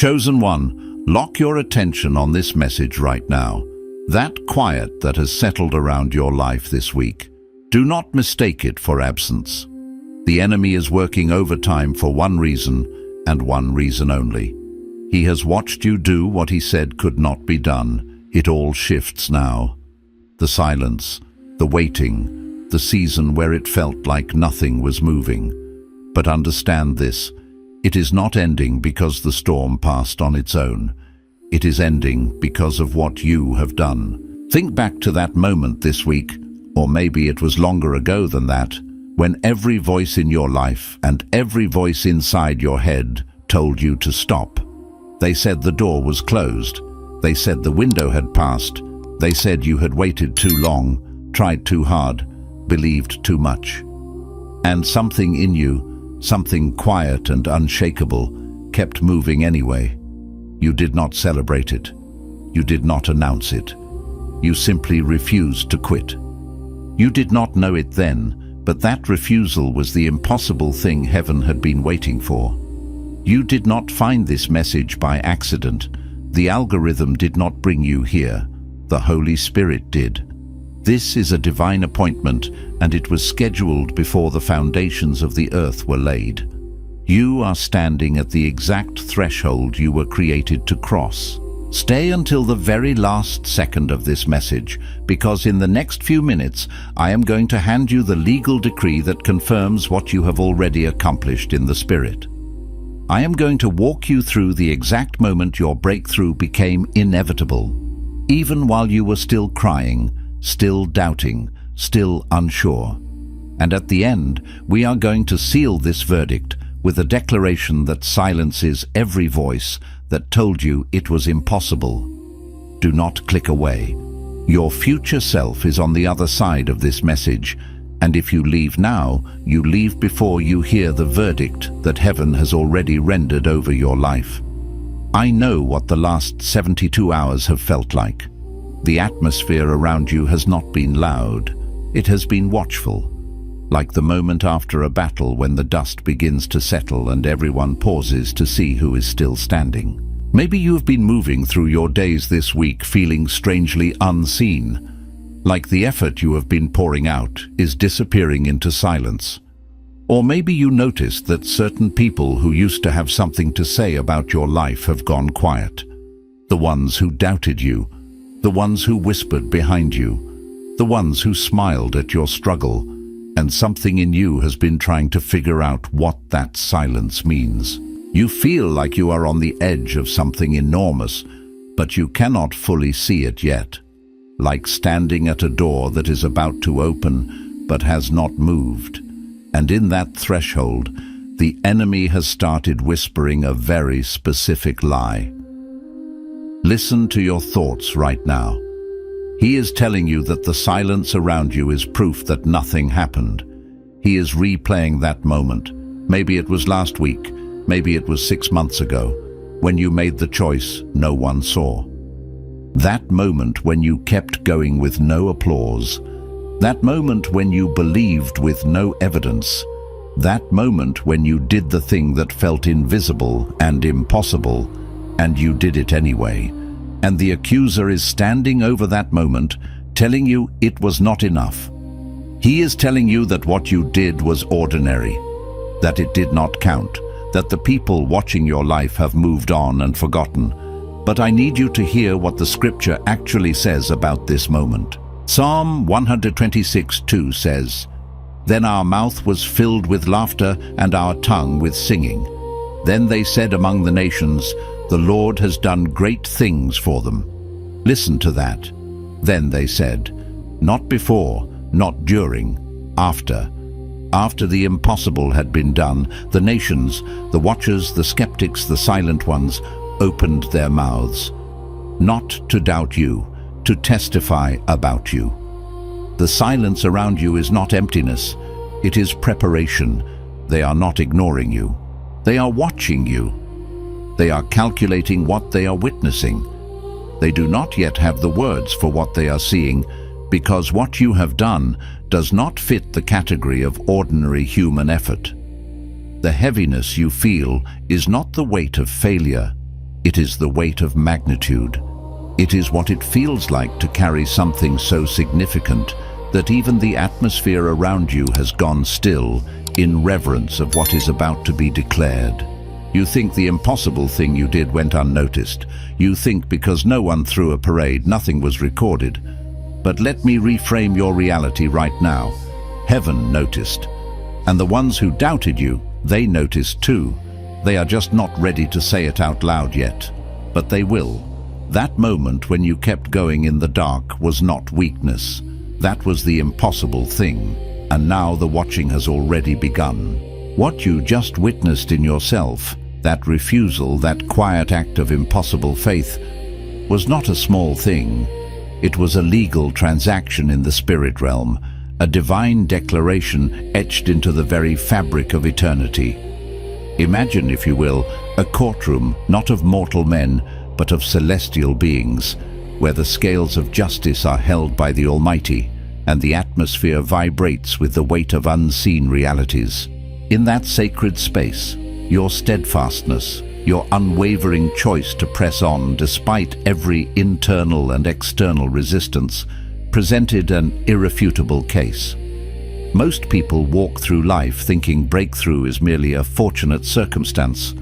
Chosen one, lock your attention on this message right now. That quiet that has settled around your life this week. Do not mistake it for absence. The enemy is working overtime for one reason, and one reason only. He has watched you do what he said could not be done. It all shifts now. The silence, the waiting, the season where it felt like nothing was moving. But understand this, it is not ending because the storm passed on its own. It is ending because of what you have done. Think back to that moment this week, or maybe it was longer ago than that, when every voice in your life and every voice inside your head told you to stop. They said the door was closed. They said the window had passed. They said you had waited too long, tried too hard, believed too much. And something in you, something quiet and unshakable, kept moving anyway. You did not celebrate it. You did not announce it. You simply refused to quit. You did not know it then, but that refusal was the impossible thing heaven had been waiting for. You did not find this message by accident. The algorithm did not bring you here. The Holy Spirit did. This is a divine appointment, and it was scheduled before the foundations of the earth were laid. You are standing at the exact threshold you were created to cross. Stay until the very last second of this message, because in the next few minutes I am going to hand you the legal decree that confirms what you have already accomplished in the Spirit. I am going to walk you through the exact moment your breakthrough became inevitable, even while you were still crying, still doubting, still unsure. And at the end, we are going to seal this verdict with a declaration that silences every voice that told you it was impossible. Do not click away. Your future self is on the other side of this message, and if you leave now, you leave before you hear the verdict that heaven has already rendered over your life. I know what the last 72 hours have felt like. The atmosphere around you has not been loud. It has been watchful, like the moment after a battle when the dust begins to settle and everyone pauses to see who is still standing. Maybe you have been moving through your days this week feeling strangely unseen, like the effort you have been pouring out is disappearing into silence. Or maybe you noticed that certain people who used to have something to say about your life have gone quiet. The ones who doubted you, the ones who whispered behind you, the ones who smiled at your struggle, and something in you has been trying to figure out what that silence means. You feel like you are on the edge of something enormous, but you cannot fully see it yet. Like standing at a door that is about to open, but has not moved. And in that threshold, the enemy has started whispering a very specific lie. Listen to your thoughts right now. He is telling you that the silence around you is proof that nothing happened. He is replaying that moment. Maybe it was last week, maybe it was 6 months ago, when you made the choice no one saw. That moment when you kept going with no applause. That moment when you believed with no evidence. That moment when you did the thing that felt invisible and impossible, and you did it anyway. And the accuser is standing over that moment, telling you it was not enough. He is telling you that what you did was ordinary, that it did not count, that the people watching your life have moved on and forgotten. But I need you to hear what the scripture actually says about this moment. Psalm 126:2 says, "Then our mouth was filled with laughter and our tongue with singing. Then they said among the nations, the Lord has done great things for them." Listen to that. Then they said, not before, not during, after. After the impossible had been done, the nations, the watchers, the skeptics, the silent ones, opened their mouths, not to doubt you, to testify about you. The silence around you is not emptiness, it is preparation. They are not ignoring you. They are watching you. They are calculating what they are witnessing. They do not yet have the words for what they are seeing, because what you have done does not fit the category of ordinary human effort. The heaviness you feel is not the weight of failure. It is the weight of magnitude. It is what it feels like to carry something so significant that even the atmosphere around you has gone still in reverence of what is about to be declared. You think the impossible thing you did went unnoticed. You think because no one threw a parade, nothing was recorded. But let me reframe your reality right now. Heaven noticed. And the ones who doubted you, they noticed too. They are just not ready to say it out loud yet. But they will. That moment when you kept going in the dark was not weakness. That was the impossible thing. And now the watching has already begun. What you just witnessed in yourself, that refusal, that quiet act of impossible faith, was not a small thing. It was a legal transaction in the spirit realm, a divine declaration etched into the very fabric of eternity. Imagine, if you will, a courtroom not of mortal men, but of celestial beings, where the scales of justice are held by the Almighty, and the atmosphere vibrates with the weight of unseen realities. In that sacred space, your steadfastness, your unwavering choice to press on despite every internal and external resistance, presented an irrefutable case. Most people walk through life thinking breakthrough is merely a fortunate circumstance,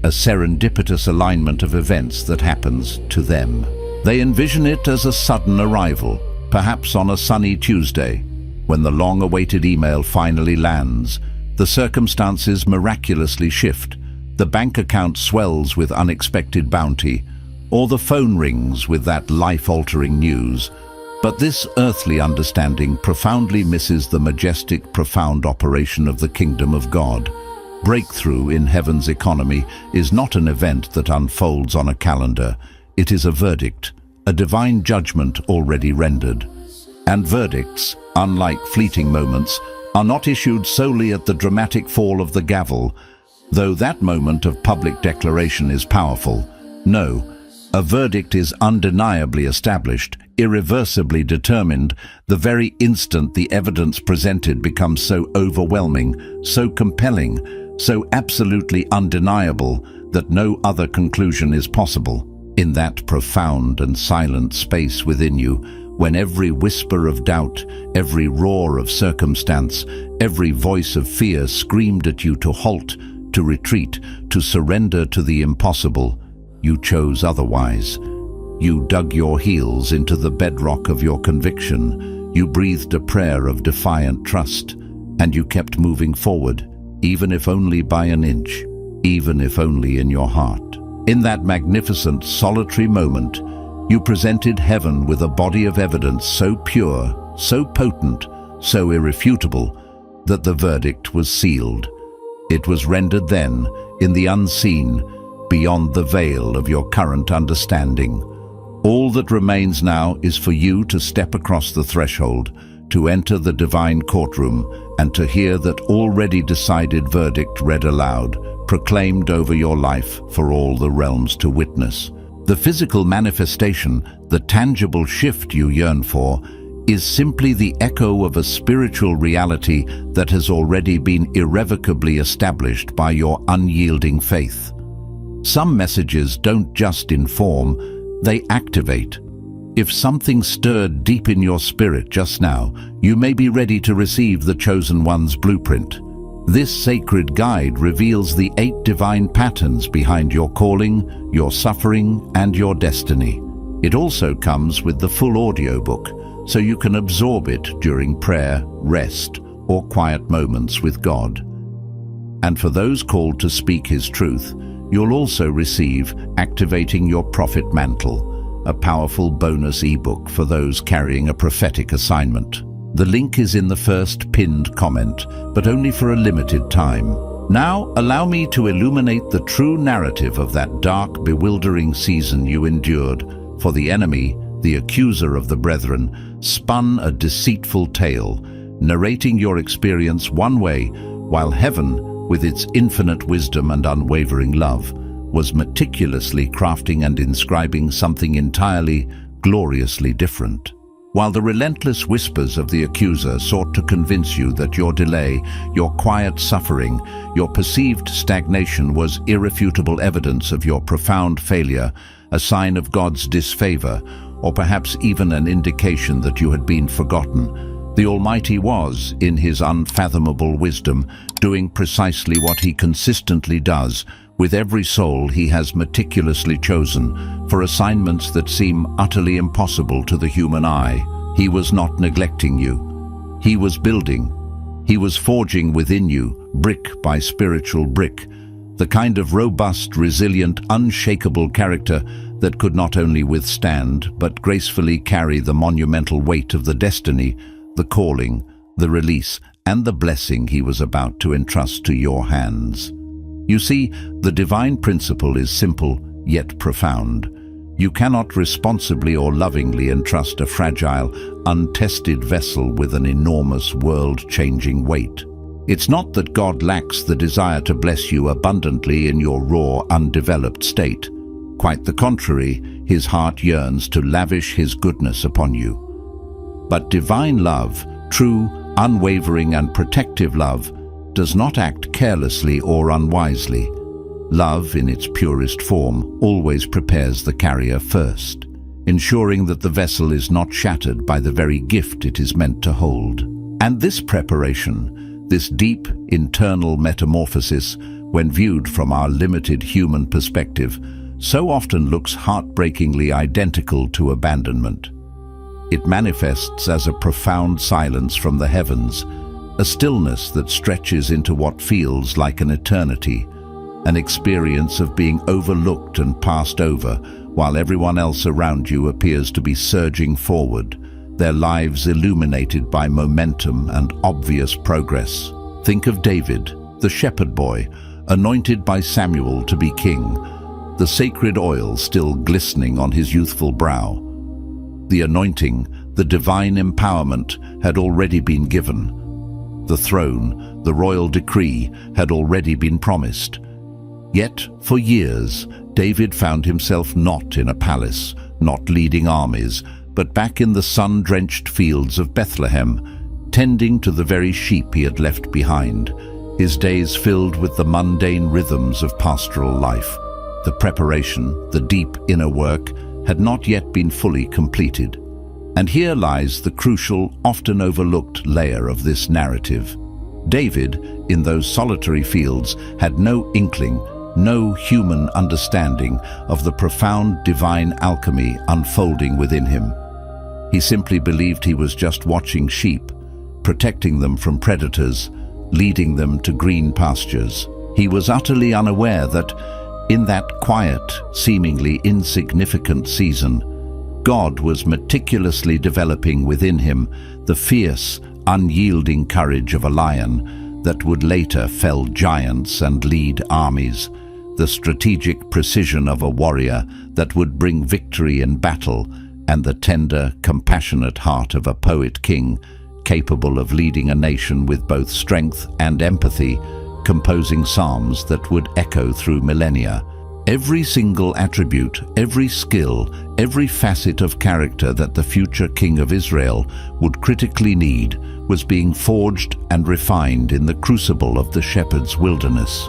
a serendipitous alignment of events that happens to them. They envision it as a sudden arrival, perhaps on a sunny Tuesday, when the long-awaited email finally lands. The circumstances miraculously shift, the bank account swells with unexpected bounty, or the phone rings with that life-altering news. But this earthly understanding profoundly misses the majestic, profound operation of the kingdom of God. Breakthrough in heaven's economy is not an event that unfolds on a calendar. It is a verdict, a divine judgment already rendered. And verdicts, unlike fleeting moments, are not issued solely at the dramatic fall of the gavel, though that moment of public declaration is powerful. No, a verdict is undeniably established, irreversibly determined, the very instant the evidence presented becomes so overwhelming, so compelling, so absolutely undeniable that no other conclusion is possible. In that profound and silent space within you, when every whisper of doubt, every roar of circumstance, every voice of fear screamed at you to halt, to retreat, to surrender to the impossible, you chose otherwise. You dug your heels into the bedrock of your conviction. You breathed a prayer of defiant trust, and you kept moving forward, even if only by an inch, even if only in your heart. In that magnificent, solitary moment, you presented heaven with a body of evidence so pure, so potent, so irrefutable, that the verdict was sealed. It was rendered then, in the unseen, beyond the veil of your current understanding. All that remains now is for you to step across the threshold, to enter the divine courtroom, and to hear that already decided verdict read aloud, proclaimed over your life for all the realms to witness. The physical manifestation, the tangible shift you yearn for, is simply the echo of a spiritual reality that has already been irrevocably established by your unyielding faith. Some messages don't just inform, they activate. If something stirred deep in your spirit just now, you may be ready to receive the Chosen One's blueprint. This sacred guide reveals the 8 divine patterns behind your calling, your suffering, and your destiny. It also comes with the full audiobook, so you can absorb it during prayer, rest, or quiet moments with God. And for those called to speak His truth, you'll also receive Activating Your Prophet Mantle, a powerful bonus ebook for those carrying a prophetic assignment. The link is in the first pinned comment, but only for a limited time. Now, allow me to illuminate the true narrative of that dark, bewildering season you endured, for the enemy, the accuser of the brethren, spun a deceitful tale, narrating your experience one way, while heaven, with its infinite wisdom and unwavering love, was meticulously crafting and inscribing something entirely, gloriously different. While the relentless whispers of the accuser sought to convince you that your delay, your quiet suffering, your perceived stagnation was irrefutable evidence of your profound failure, a sign of God's disfavor, or perhaps even an indication that you had been forgotten, the Almighty was, in his unfathomable wisdom, doing precisely what he consistently does with every soul he has meticulously chosen for assignments that seem utterly impossible to the human eye. He was not neglecting you. He was building. He was forging within you, brick by spiritual brick, the kind of robust, resilient, unshakable character that could not only withstand, but gracefully carry the monumental weight of the destiny, the calling, the release, and the blessing he was about to entrust to your hands. You see, the divine principle is simple, yet profound. You cannot responsibly or lovingly entrust a fragile, untested vessel with an enormous, world-changing weight. It's not that God lacks the desire to bless you abundantly in your raw, undeveloped state. Quite the contrary, his heart yearns to lavish his goodness upon you. But divine love, true, unwavering and protective love, does not act carelessly or unwisely. Love, in its purest form, always prepares the carrier first, ensuring that the vessel is not shattered by the very gift it is meant to hold. And this preparation, this deep internal metamorphosis, when viewed from our limited human perspective, so often looks heartbreakingly identical to abandonment. It manifests as a profound silence from the heavens, a stillness that stretches into what feels like an eternity, an experience of being overlooked and passed over while everyone else around you appears to be surging forward, their lives illuminated by momentum and obvious progress. Think of David, the shepherd boy, anointed by Samuel to be king, the sacred oil still glistening on his youthful brow. The anointing, the divine empowerment, had already been given. The throne, the royal decree, had already been promised. Yet, for years, David found himself not in a palace, not leading armies, but back in the sun-drenched fields of Bethlehem, tending to the very sheep he had left behind, his days filled with the mundane rhythms of pastoral life. The preparation, the deep inner work, had not yet been fully completed. And here lies the crucial, often overlooked layer of this narrative. David, in those solitary fields, had no inkling, no human understanding of the profound divine alchemy unfolding within him. He simply believed he was just watching sheep, protecting them from predators, leading them to green pastures. He was utterly unaware that, in that quiet, seemingly insignificant season, God was meticulously developing within him the fierce, unyielding courage of a lion that would later fell giants and lead armies, the strategic precision of a warrior that would bring victory in battle, and the tender, compassionate heart of a poet king, capable of leading a nation with both strength and empathy, composing psalms that would echo through millennia. Every single attribute, every skill, every facet of character that the future king of Israel would critically need was being forged and refined in the crucible of the shepherd's wilderness.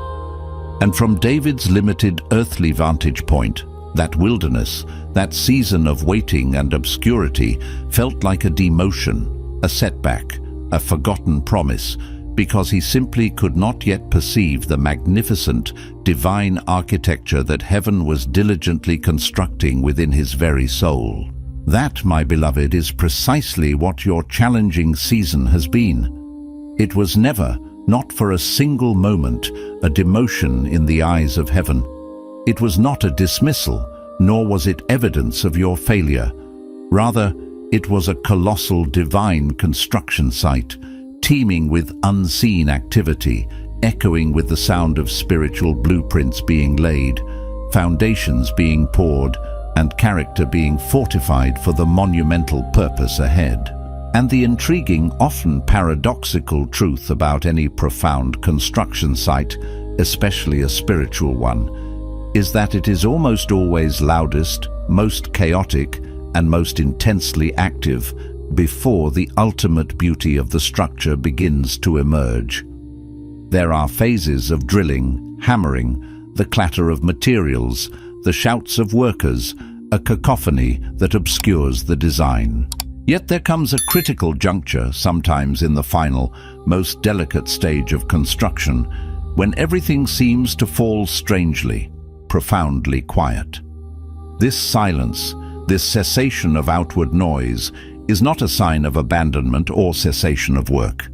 And from David's limited earthly vantage point, that wilderness, that season of waiting and obscurity, felt like a demotion, a setback, a forgotten promise, because he simply could not yet perceive the magnificent, divine architecture that heaven was diligently constructing within his very soul. That, my beloved, is precisely what your challenging season has been. It was never, not for a single moment, a demotion in the eyes of heaven. It was not a dismissal, nor was it evidence of your failure. Rather, it was a colossal divine construction site, teeming with unseen activity, echoing with the sound of spiritual blueprints being laid, foundations being poured, and character being fortified for the monumental purpose ahead. And the intriguing, often paradoxical truth about any profound construction site, especially a spiritual one, is that it is almost always loudest, most chaotic, and most intensely active before the ultimate beauty of the structure begins to emerge. There are phases of drilling, hammering, the clatter of materials, the shouts of workers, a cacophony that obscures the design. Yet there comes a critical juncture, sometimes in the final, most delicate stage of construction, when everything seems to fall strangely, profoundly quiet. This silence, this cessation of outward noise, is not a sign of abandonment or cessation of work.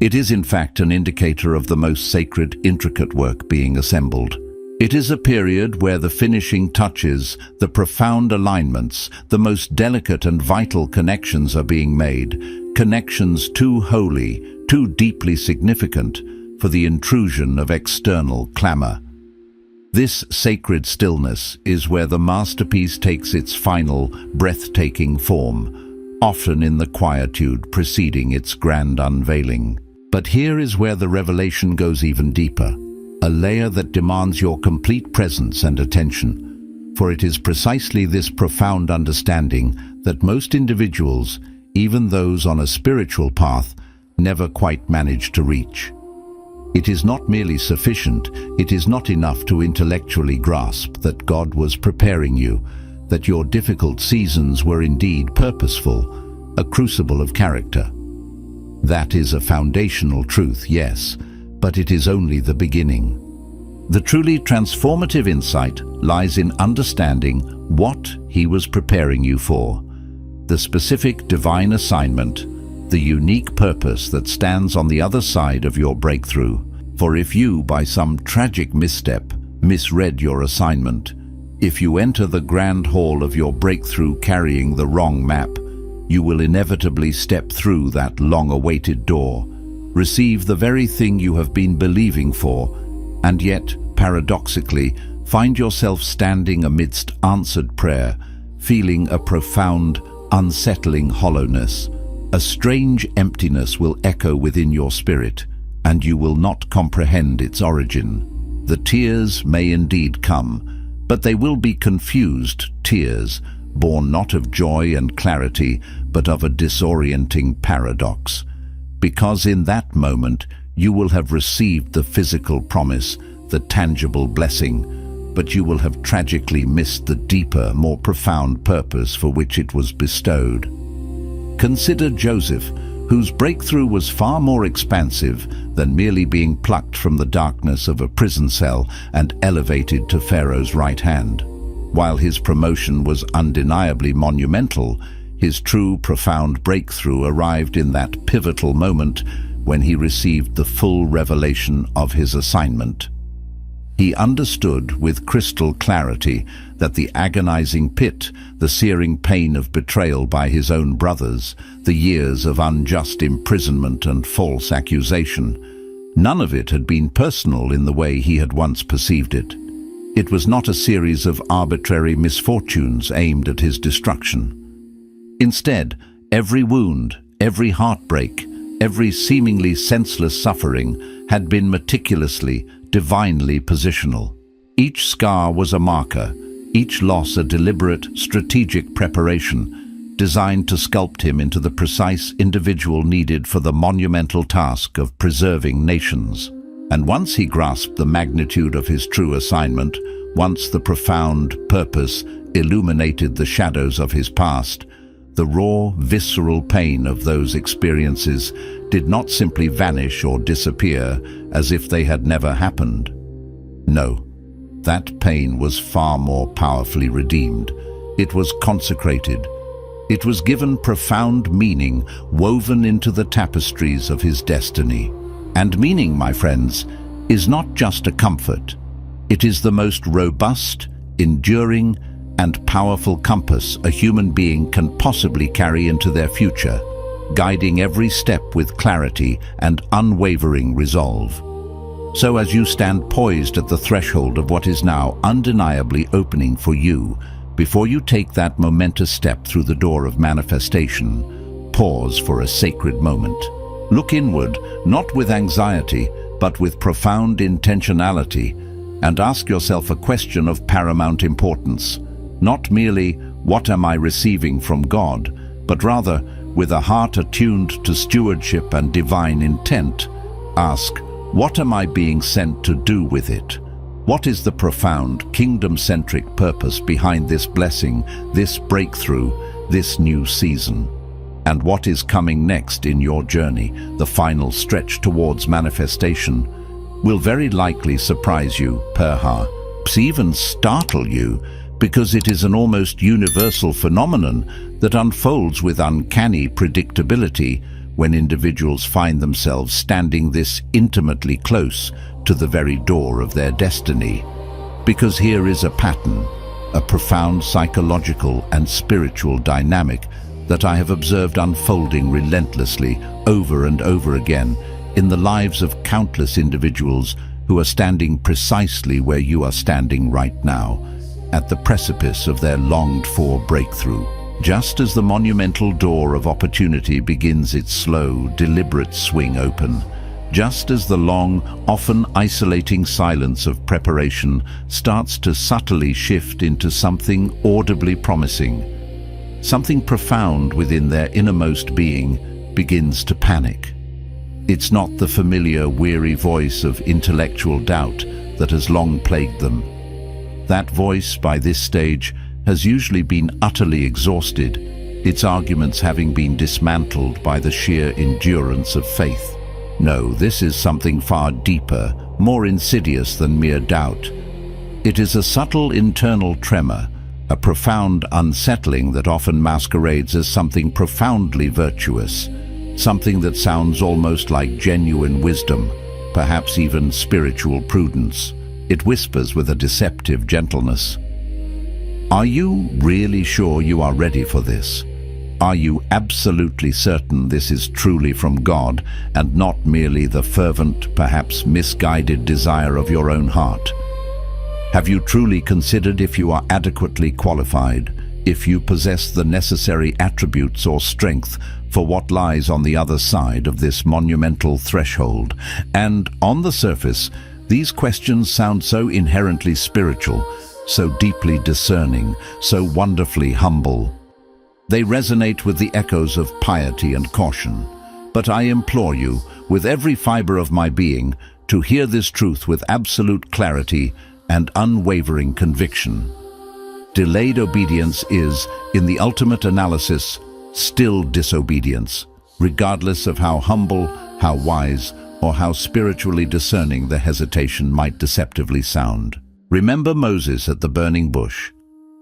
It is in fact an indicator of the most sacred, intricate work being assembled. It is a period where the finishing touches, the profound alignments, the most delicate and vital connections are being made, connections too holy, too deeply significant for the intrusion of external clamor. This sacred stillness is where the masterpiece takes its final, breathtaking form, often in the quietude preceding its grand unveiling. But here is where the revelation goes even deeper, a layer that demands your complete presence and attention. For it is precisely this profound understanding that most individuals, even those on a spiritual path, never quite manage to reach. It is not merely sufficient, it is not enough to intellectually grasp that God was preparing you, that your difficult seasons were indeed purposeful, a crucible of character. That is a foundational truth, yes, but it is only the beginning. The truly transformative insight lies in understanding what He was preparing you for, the specific divine assignment, the unique purpose that stands on the other side of your breakthrough. For if you, by some tragic misstep, misread your assignment, if you enter the grand hall of your breakthrough carrying the wrong map, you will inevitably step through that long-awaited door, receive the very thing you have been believing for, and yet, paradoxically, find yourself standing amidst answered prayer, feeling a profound, unsettling hollowness. A strange emptiness will echo within your spirit, and you will not comprehend its origin. The tears may indeed come, but they will be confused tears, born not of joy and clarity, but of a disorienting paradox. Because in that moment, you will have received the physical promise, the tangible blessing, but you will have tragically missed the deeper, more profound purpose for which it was bestowed. Consider Joseph, whose breakthrough was far more expansive than merely being plucked from the darkness of a prison cell and elevated to Pharaoh's right hand. While his promotion was undeniably monumental, his true, profound breakthrough arrived in that pivotal moment when he received the full revelation of his assignment. He understood with crystal clarity that the agonizing pit, the searing pain of betrayal by his own brothers, the years of unjust imprisonment and false accusation, none of it had been personal in the way he had once perceived it. It was not a series of arbitrary misfortunes aimed at his destruction. Instead, every wound, every heartbreak, every seemingly senseless suffering had been meticulously, divinely positional. Each scar was a marker, each loss a deliberate, strategic preparation, designed to sculpt him into the precise individual needed for the monumental task of preserving nations. And once he grasped the magnitude of his true assignment, once the profound purpose illuminated the shadows of his past, the raw, visceral pain of those experiences did not simply vanish or disappear as if they had never happened. No, that pain was far more powerfully redeemed. It was consecrated. It was given profound meaning, woven into the tapestries of his destiny. And meaning, my friends, is not just a comfort. It is the most robust, enduring, and powerful compass a human being can possibly carry into their future, guiding every step with clarity and unwavering resolve. So as you stand poised at the threshold of what is now undeniably opening for you, before you take that momentous step through the door of manifestation, pause for a sacred moment. Look inward, not with anxiety, but with profound intentionality, and ask yourself a question of paramount importance. Not merely, what am I receiving from God, but rather, with a heart attuned to stewardship and divine intent, ask, what am I being sent to do with it? What is the profound, kingdom-centric purpose behind this blessing, this breakthrough, this new season? And what is coming next in your journey, the final stretch towards manifestation, will very likely surprise you, perhaps even startle you, because it is an almost universal phenomenon that unfolds with uncanny predictability when individuals find themselves standing this intimately close to the very door of their destiny. Because here is a pattern, a profound psychological and spiritual dynamic that I have observed unfolding relentlessly over and over again in the lives of countless individuals who are standing precisely where you are standing right now, at the precipice of their longed-for breakthrough. Just as the monumental door of opportunity begins its slow, deliberate swing open, just as the long, often isolating silence of preparation starts to subtly shift into something audibly promising, something profound within their innermost being begins to panic. It's not the familiar, weary voice of intellectual doubt that has long plagued them. That voice, by this stage, has usually been utterly exhausted, its arguments having been dismantled by the sheer endurance of faith. No, this is something far deeper, more insidious than mere doubt. It is a subtle internal tremor, a profound unsettling that often masquerades as something profoundly virtuous, something that sounds almost like genuine wisdom, perhaps even spiritual prudence. It whispers with a deceptive gentleness. Are you really sure you are ready for this? Are you absolutely certain this is truly from God and not merely the fervent, perhaps misguided desire of your own heart? Have you truly considered if you are adequately qualified, if you possess the necessary attributes or strength for what lies on the other side of this monumental threshold? And on the surface, these questions sound so inherently spiritual, so deeply discerning, so wonderfully humble. They resonate with the echoes of piety and caution. But I implore you, with every fiber of my being, to hear this truth with absolute clarity and unwavering conviction. Delayed obedience is, in the ultimate analysis, still disobedience, regardless of how humble, how wise, or how spiritually discerning the hesitation might deceptively sound. Remember Moses at the burning bush.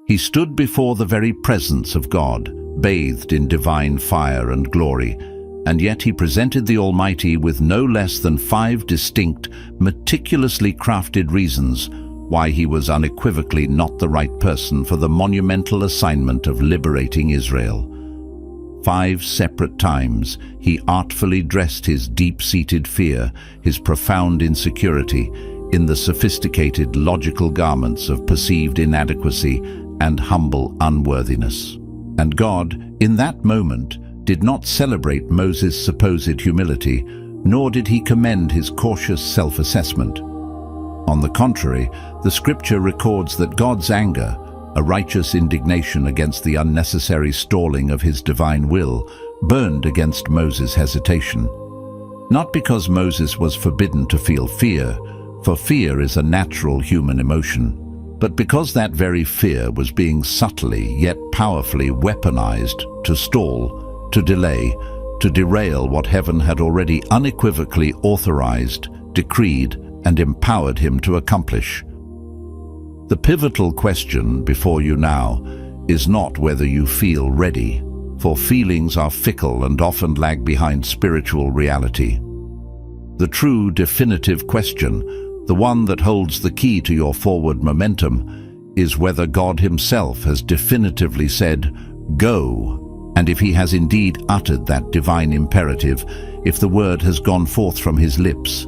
He stood before the very presence of God, bathed in divine fire and glory, and yet he presented the Almighty with no less than 5 distinct, meticulously crafted reasons why he was unequivocally not the right person for the monumental assignment of liberating Israel. 5 separate times he artfully dressed his deep-seated fear, his profound insecurity, in the sophisticated, logical garments of perceived inadequacy and humble unworthiness. And God, in that moment, did not celebrate Moses' supposed humility, nor did he commend his cautious self-assessment. On the contrary, the scripture records that God's anger, a righteous indignation against the unnecessary stalling of his divine will, burned against Moses' hesitation. Not because Moses was forbidden to feel fear, for fear is a natural human emotion, but because that very fear was being subtly yet powerfully weaponized to stall, to delay, to derail what heaven had already unequivocally authorized, decreed, and empowered him to accomplish. The pivotal question before you now is not whether you feel ready, for feelings are fickle and often lag behind spiritual reality. The true definitive question, the one that holds the key to your forward momentum, is whether God himself has definitively said, "Go," and if he has indeed uttered that divine imperative, if the word has gone forth from his lips,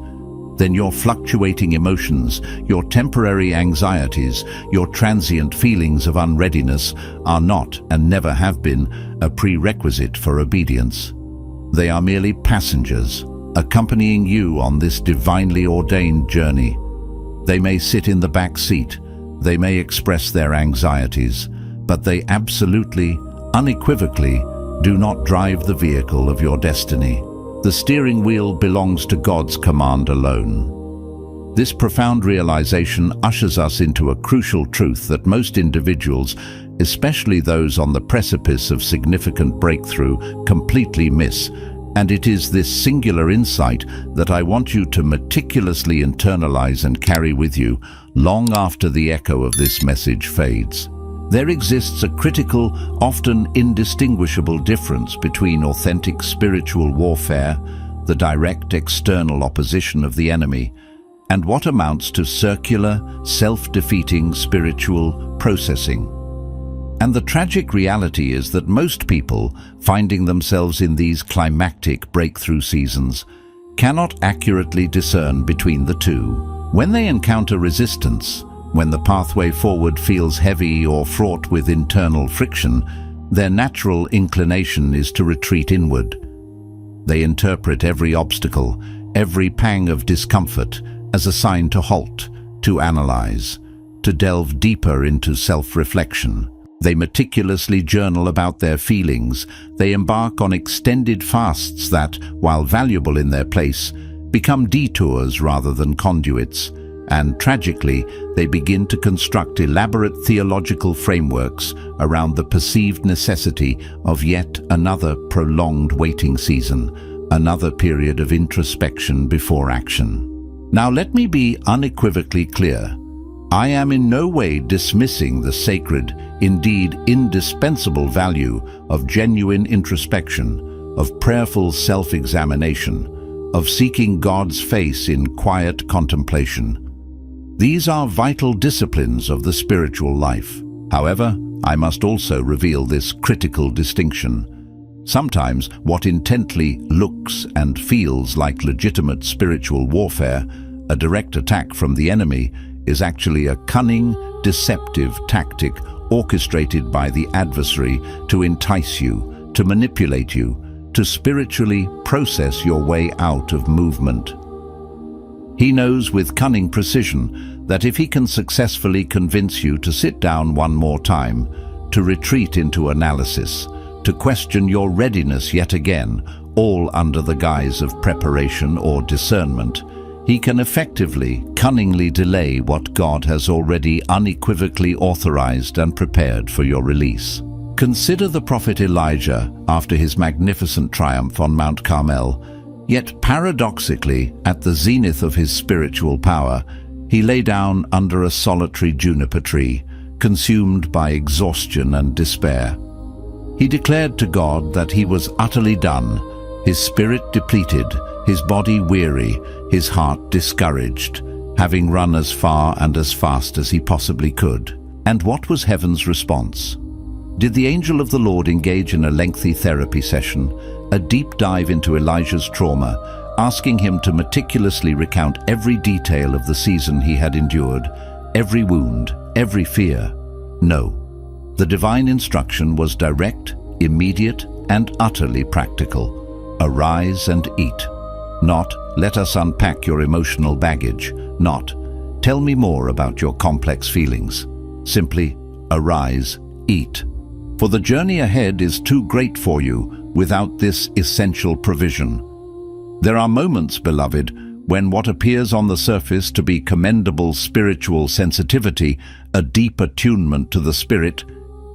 then your fluctuating emotions, your temporary anxieties, your transient feelings of unreadiness are not, and never have been, a prerequisite for obedience. They are merely passengers, accompanying you on this divinely ordained journey. They may sit in the back seat, they may express their anxieties, but they absolutely, unequivocally, Do not drive the vehicle of your destiny. The steering wheel belongs to God's command alone. This profound realization ushers us into a crucial truth that most individuals, especially those on the precipice of significant breakthrough, completely miss. And it is this singular insight that I want you to meticulously internalize and carry with you long after the echo of this message fades. There exists a critical, often indistinguishable difference between authentic spiritual warfare, the direct external opposition of the enemy, and what amounts to circular, self-defeating spiritual processing. And the tragic reality is that most people, finding themselves in these climactic breakthrough seasons, cannot accurately discern between the two. When they encounter resistance, when the pathway forward feels heavy or fraught with internal friction, their natural inclination is to retreat inward. They interpret every obstacle, every pang of discomfort, as a sign to halt, to analyze, to delve deeper into self-reflection. They meticulously journal about their feelings. They embark on extended fasts that, while valuable in their place, become detours rather than conduits. And tragically, they begin to construct elaborate theological frameworks around the perceived necessity of yet another prolonged waiting season, another period of introspection before action. Now let me be unequivocally clear. I am in no way dismissing the sacred, indeed indispensable value of genuine introspection, of prayerful self-examination, of seeking God's face in quiet contemplation. These are vital disciplines of the spiritual life. However, I must also reveal this critical distinction. Sometimes what intently looks and feels like legitimate spiritual warfare, a direct attack from the enemy, is actually a cunning, deceptive tactic orchestrated by the adversary to entice you, to manipulate you, to spiritually process your way out of movement. He knows with cunning precision that if he can successfully convince you to sit down one more time, to retreat into analysis, to question your readiness yet again, all under the guise of preparation or discernment, he can effectively, cunningly delay what God has already unequivocally authorized and prepared for your release. Consider the prophet Elijah after his magnificent triumph on Mount Carmel. Yet paradoxically, at the zenith of his spiritual power, he lay down under a solitary juniper tree, consumed by exhaustion and despair. He declared to God that he was utterly done, his spirit depleted, his body weary, his heart discouraged, having run as far and as fast as he possibly could. And what was heaven's response? Did the angel of the Lord engage in a lengthy therapy session, a deep dive into Elijah's trauma, asking him to meticulously recount every detail of the season he had endured, every wound, every fear? No. The divine instruction was direct, immediate, and utterly practical. Arise and eat. Not, let us unpack your emotional baggage. Not, tell me more about your complex feelings. Simply, arise, eat. For the journey ahead is too great for you without this essential provision. There are moments, beloved, when what appears on the surface to be commendable spiritual sensitivity, a deep attunement to the Spirit,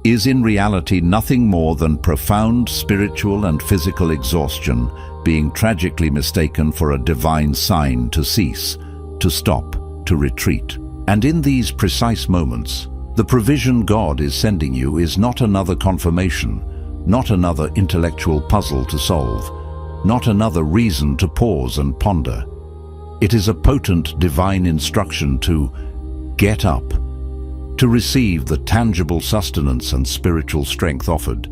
is in reality nothing more than profound spiritual and physical exhaustion, being tragically mistaken for a divine sign to cease, to stop, to retreat. And in these precise moments, the provision God is sending you is not another confirmation, not another intellectual puzzle to solve, not another reason to pause and ponder. It is a potent divine instruction to get up, to receive the tangible sustenance and spiritual strength offered,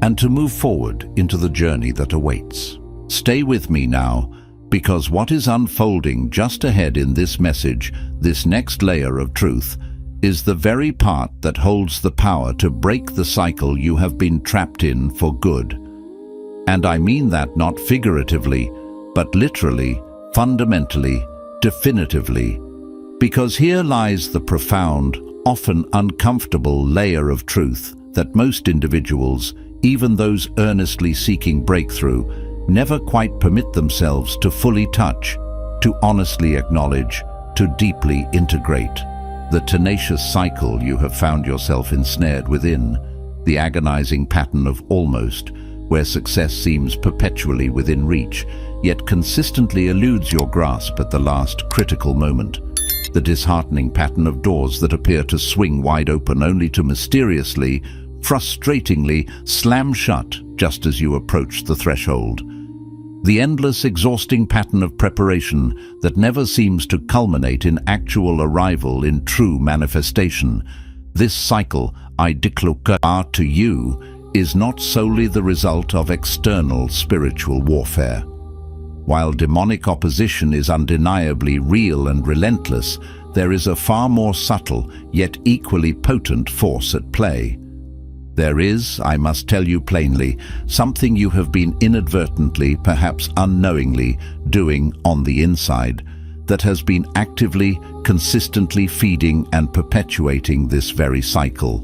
and to move forward into the journey that awaits. Stay with me now, because what is unfolding just ahead in this message, this next layer of truth, is the very part that holds the power to break the cycle you have been trapped in for good. And I mean that not figuratively, but literally, fundamentally, definitively, because here lies the profound, often uncomfortable layer of truth that most individuals, even those earnestly seeking breakthrough, never quite permit themselves to fully touch, to honestly acknowledge, to deeply integrate the tenacious cycle you have found yourself ensnared within, the agonizing pattern of almost, where success seems perpetually within reach, yet consistently eludes your grasp at the last critical moment. The disheartening pattern of doors that appear to swing wide open only to mysteriously, frustratingly slam shut just as you approach the threshold. The endless, exhausting pattern of preparation that never seems to culminate in actual arrival in true manifestation. This cycle, I declare to you, is not solely the result of external spiritual warfare. While demonic opposition is undeniably real and relentless, there is a far more subtle, yet equally potent force at play. There is, I must tell you plainly, something you have been inadvertently, perhaps unknowingly, doing on the inside that has been actively, consistently feeding and perpetuating this very cycle.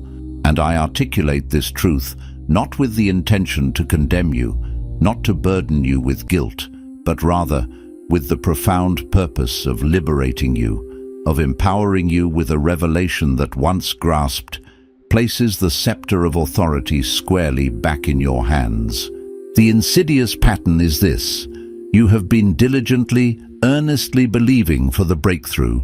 And I articulate this truth not with the intention to condemn you, not to burden you with guilt, but rather with the profound purpose of liberating you, of empowering you with a revelation that once grasped, places the scepter of authority squarely back in your hands. The insidious pattern is this: you have been diligently, earnestly believing for the breakthrough.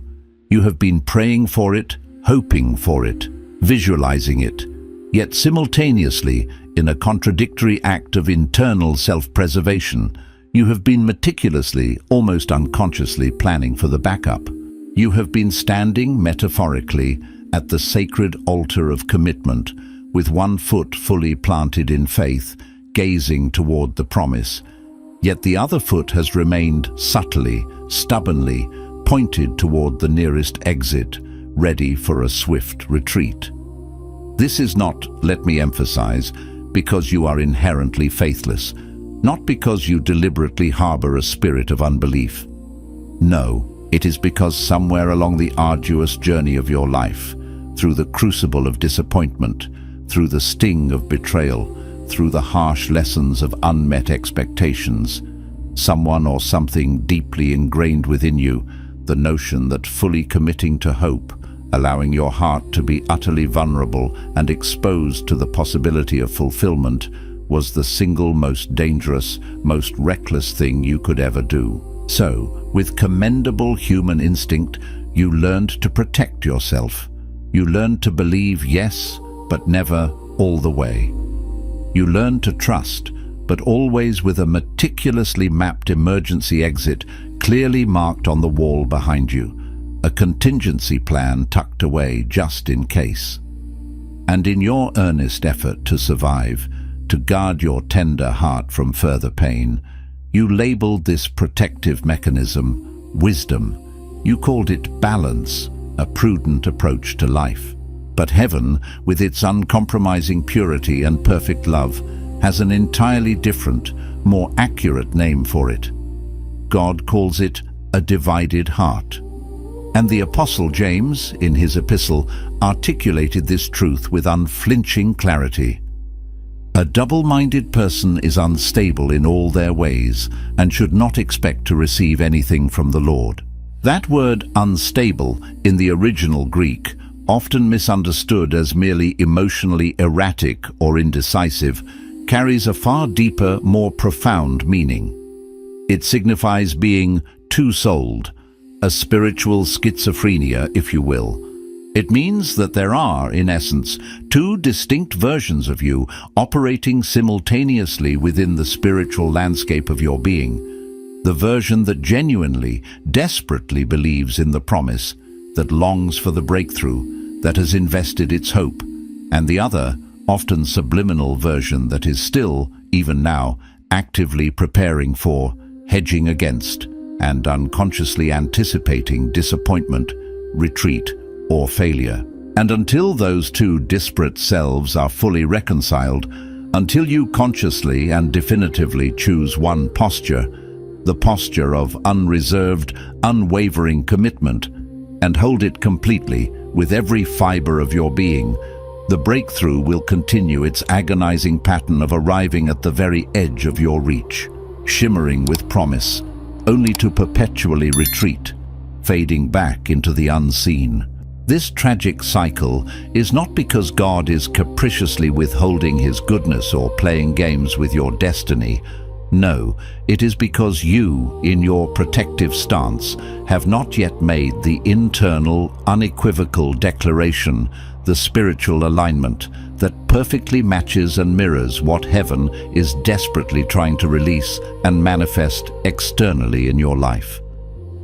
You have been praying for it, hoping for it, visualizing it, yet simultaneously, in a contradictory act of internal self-preservation, you have been meticulously, almost unconsciously planning for the backup. You have been standing, metaphorically, at the sacred altar of commitment, with one foot fully planted in faith, gazing toward the promise. Yet the other foot has remained subtly, stubbornly, pointed toward the nearest exit, ready for a swift retreat. This is not, let me emphasize, because you are inherently faithless, not because you deliberately harbor a spirit of unbelief. No, it is because somewhere along the arduous journey of your life, through the crucible of disappointment, through the sting of betrayal, through the harsh lessons of unmet expectations, someone or something deeply ingrained within you, the notion that fully committing to hope, allowing your heart to be utterly vulnerable and exposed to the possibility of fulfillment, was the single most dangerous, most reckless thing you could ever do. So, with commendable human instinct, you learned to protect yourself. You learned to believe yes, but never all the way. You learned to trust, but always with a meticulously mapped emergency exit clearly marked on the wall behind you, a contingency plan tucked away just in case. And in your earnest effort to survive, to guard your tender heart from further pain, you labeled this protective mechanism wisdom. You called it balance, a prudent approach to life. But heaven, with its uncompromising purity and perfect love, has an entirely different, more accurate name for it. God calls it a divided heart. And the Apostle James, in his epistle, articulated this truth with unflinching clarity. A double-minded person is unstable in all their ways and should not expect to receive anything from the Lord. That word unstable, in the original Greek, often misunderstood as merely emotionally erratic or indecisive, carries a far deeper, more profound meaning. It signifies being two-souled, a spiritual schizophrenia, if you will. It means that there are, in essence, two distinct versions of you operating simultaneously within the spiritual landscape of your being. The version that genuinely, desperately believes in the promise, that longs for the breakthrough, that has invested its hope, and the other, often subliminal version that is still, even now, actively preparing for, hedging against, and unconsciously anticipating disappointment, retreat, or failure. And until those two disparate selves are fully reconciled, until you consciously and definitively choose one posture, the posture of unreserved, unwavering commitment, and hold it completely with every fiber of your being, The breakthrough will continue its agonizing pattern of arriving at the very edge of your reach, shimmering with promise, only to perpetually retreat, fading back into the unseen. This tragic cycle is not because God is capriciously withholding his goodness or playing games with your destiny. No, it is because you, in your protective stance, have not yet made the internal, unequivocal declaration, the spiritual alignment that perfectly matches and mirrors what heaven is desperately trying to release and manifest externally in your life.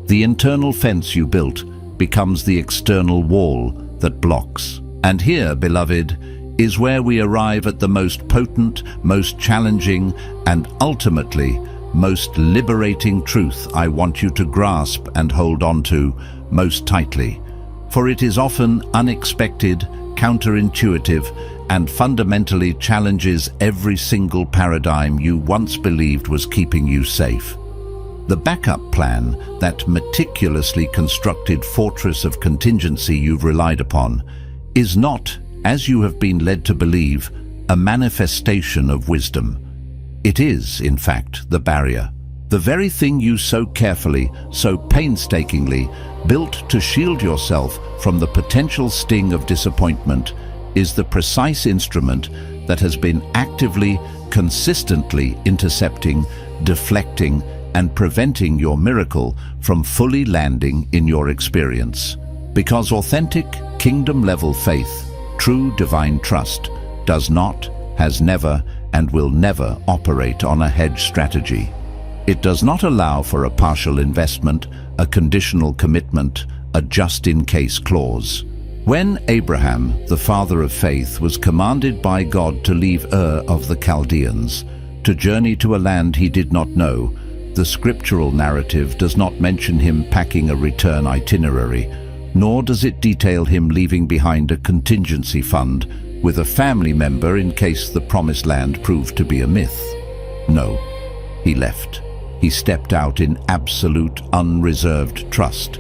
The internal fence you built becomes the external wall that blocks. And here, beloved, is where we arrive at the most potent, most challenging, and ultimately most liberating truth I want you to grasp and hold on to most tightly. For it is often unexpected, counterintuitive, and fundamentally challenges every single paradigm you once believed was keeping you safe. The backup plan, that meticulously constructed fortress of contingency you've relied upon, is not, as you have been led to believe, a manifestation of wisdom. It is, in fact, the barrier. The very thing you so carefully, so painstakingly built to shield yourself from the potential sting of disappointment is the precise instrument that has been actively, consistently intercepting, deflecting, and preventing your miracle from fully landing in your experience. Because authentic, kingdom-level faith, true divine trust, does not, has never, and will never operate on a hedge strategy. It does not allow for a partial investment, a conditional commitment, a just-in-case clause. When Abraham, the father of faith, was commanded by God to leave Ur of the Chaldeans, to journey to a land he did not know, the scriptural narrative does not mention him packing a return itinerary, nor does it detail him leaving behind a contingency fund with a family member in case the promised land proved to be a myth. No, he left. He stepped out in absolute, unreserved trust,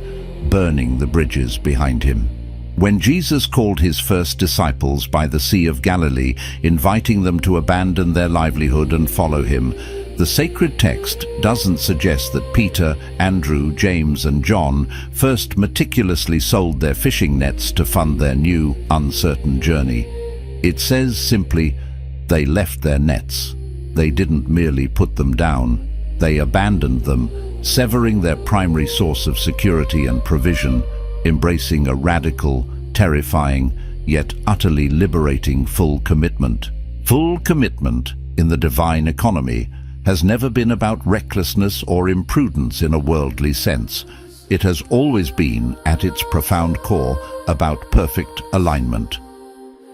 burning the bridges behind him. When Jesus called his first disciples by the Sea of Galilee, inviting them to abandon their livelihood and follow him, the sacred text doesn't suggest that Peter, Andrew, James, and John first meticulously sold their fishing nets to fund their new, uncertain journey. It says simply, they left their nets. They didn't merely put them down. They abandoned them, severing their primary source of security and provision, embracing a radical, terrifying, yet utterly liberating full commitment. Full commitment in the divine economy has never been about recklessness or imprudence in a worldly sense. It has always been, at its profound core, about perfect alignment.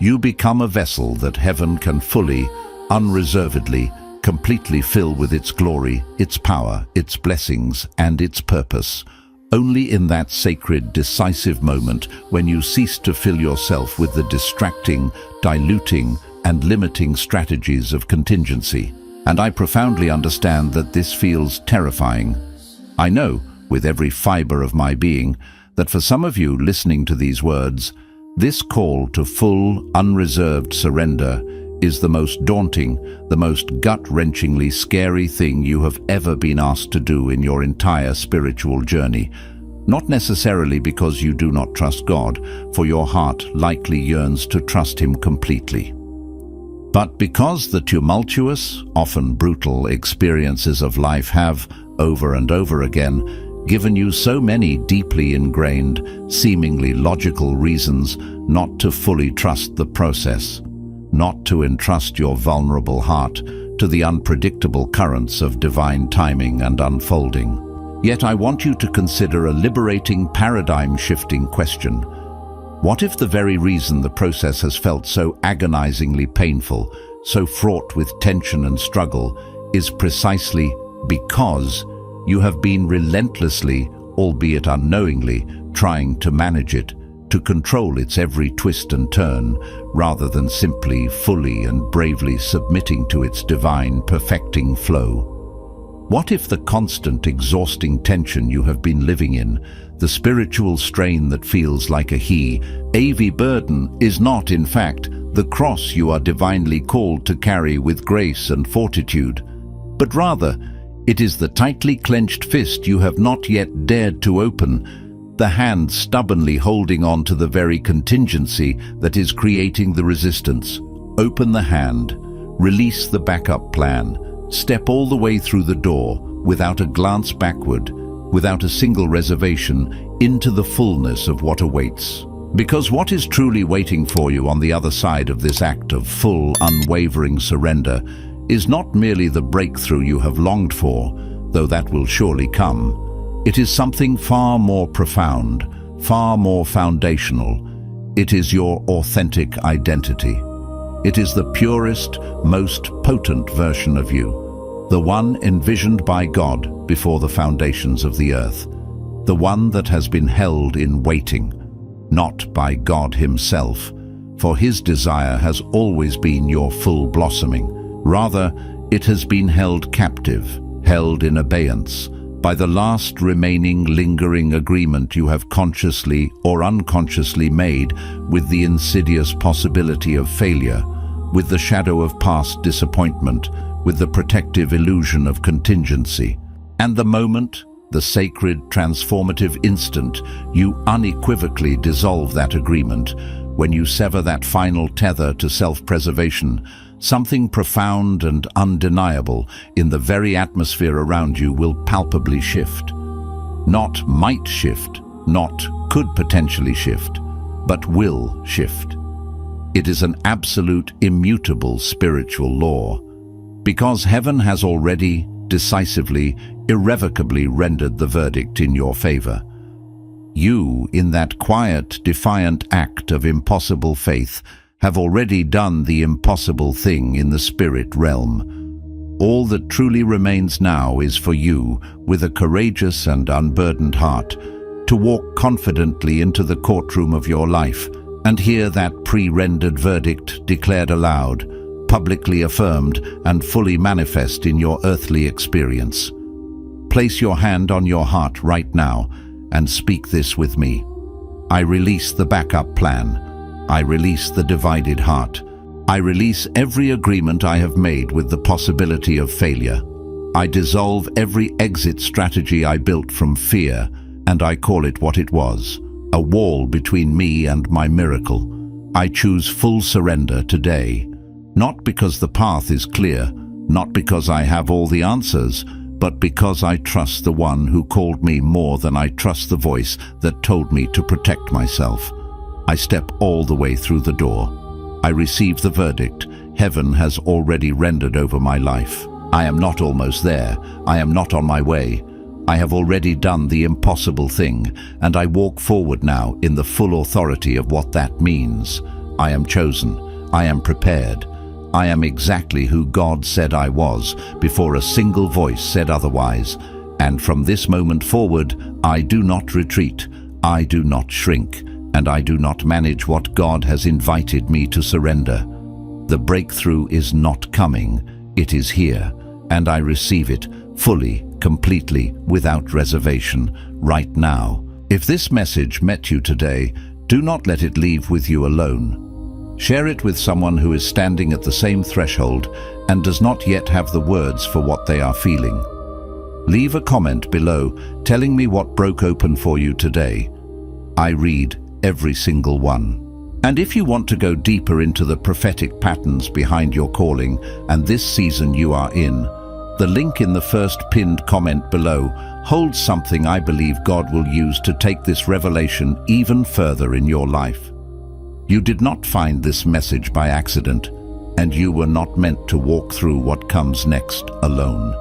You become a vessel that heaven can fully, unreservedly, completely fill with its glory, its power, its blessings, and its purpose. Only in that sacred, decisive moment when you cease to fill yourself with the distracting, diluting, and limiting strategies of contingency. And I profoundly understand that this feels terrifying. I know, with every fiber of my being, that for some of you listening to these words, this call to full, unreserved surrender is the most daunting, the most gut-wrenchingly scary thing you have ever been asked to do in your entire spiritual journey. Not necessarily because you do not trust God, for your heart likely yearns to trust Him completely, but because the tumultuous, often brutal experiences of life have, over and over again, given you so many deeply ingrained, seemingly logical reasons not to fully trust the process, not to entrust your vulnerable heart to the unpredictable currents of divine timing and unfolding. Yet I want you to consider a liberating, paradigm-shifting question. What if the very reason the process has felt so agonizingly painful, so fraught with tension and struggle, is precisely because you have been relentlessly, albeit unknowingly, trying to manage it, to control its every twist and turn, rather than simply, fully and bravely submitting to its divine, perfecting flow? What if the constant, exhausting tension you have been living in, the spiritual strain that feels like a heavy burden, is not, in fact, the cross you are divinely called to carry with grace and fortitude, but rather, it is the tightly clenched fist you have not yet dared to open, the hand stubbornly holding on to the very contingency that is creating the resistance. Open the hand, release the backup plan, step all the way through the door, without a glance backward, without a single reservation, into the fullness of what awaits. Because what is truly waiting for you on the other side of this act of full, unwavering surrender is not merely the breakthrough you have longed for, though that will surely come. It is something far more profound, far more foundational. It is your authentic identity. It is the purest, most potent version of you, the one envisioned by God before the foundations of the earth, the one that has been held in waiting, not by God himself, for his desire has always been your full blossoming. Rather, it has been held captive, held in abeyance, by the last remaining lingering agreement you have consciously or unconsciously made with the insidious possibility of failure, with the shadow of past disappointment, with the protective illusion of contingency. And the moment, the sacred, transformative instant, you unequivocally dissolve that agreement, when you sever that final tether to self-preservation, something profound and undeniable in the very atmosphere around you will palpably shift. Not might shift, not could potentially shift, but will shift. It is an absolute, immutable spiritual law, because heaven has already, decisively, irrevocably rendered the verdict in your favor. You, in that quiet, defiant act of impossible faith, have already done the impossible thing in the spirit realm. All that truly remains now is for you, with a courageous and unburdened heart, to walk confidently into the courtroom of your life and hear that pre-rendered verdict declared aloud, publicly affirmed and fully manifest in your earthly experience. Place your hand on your heart right now and speak this with me. I release the backup plan. I release the divided heart. I release every agreement I have made with the possibility of failure. I dissolve every exit strategy I built from fear, and I call it what it was, a wall between me and my miracle. I choose full surrender today, not because the path is clear, not because I have all the answers, but because I trust the one who called me more than I trust the voice that told me to protect myself. I step all the way through the door. I receive the verdict heaven has already rendered over my life. I am not almost there. I am not on my way. I have already done the impossible thing, and I walk forward now in the full authority of what that means. I am chosen. I am prepared. I am exactly who God said I was before a single voice said otherwise. And from this moment forward, I do not retreat. I do not shrink. And I do not manage what God has invited me to surrender. The breakthrough is not coming, it is here, and I receive it fully, completely, without reservation, right now. If this message met you today, do not let it leave with you alone. Share it with someone who is standing at the same threshold and does not yet have the words for what they are feeling. Leave a comment below telling me what broke open for you today. I read every single one. And if you want to go deeper into the prophetic patterns behind your calling and this season you are in, the link in the first pinned comment below holds something I believe God will use to take this revelation even further in your life. You did not find this message by accident, and you were not meant to walk through what comes next alone.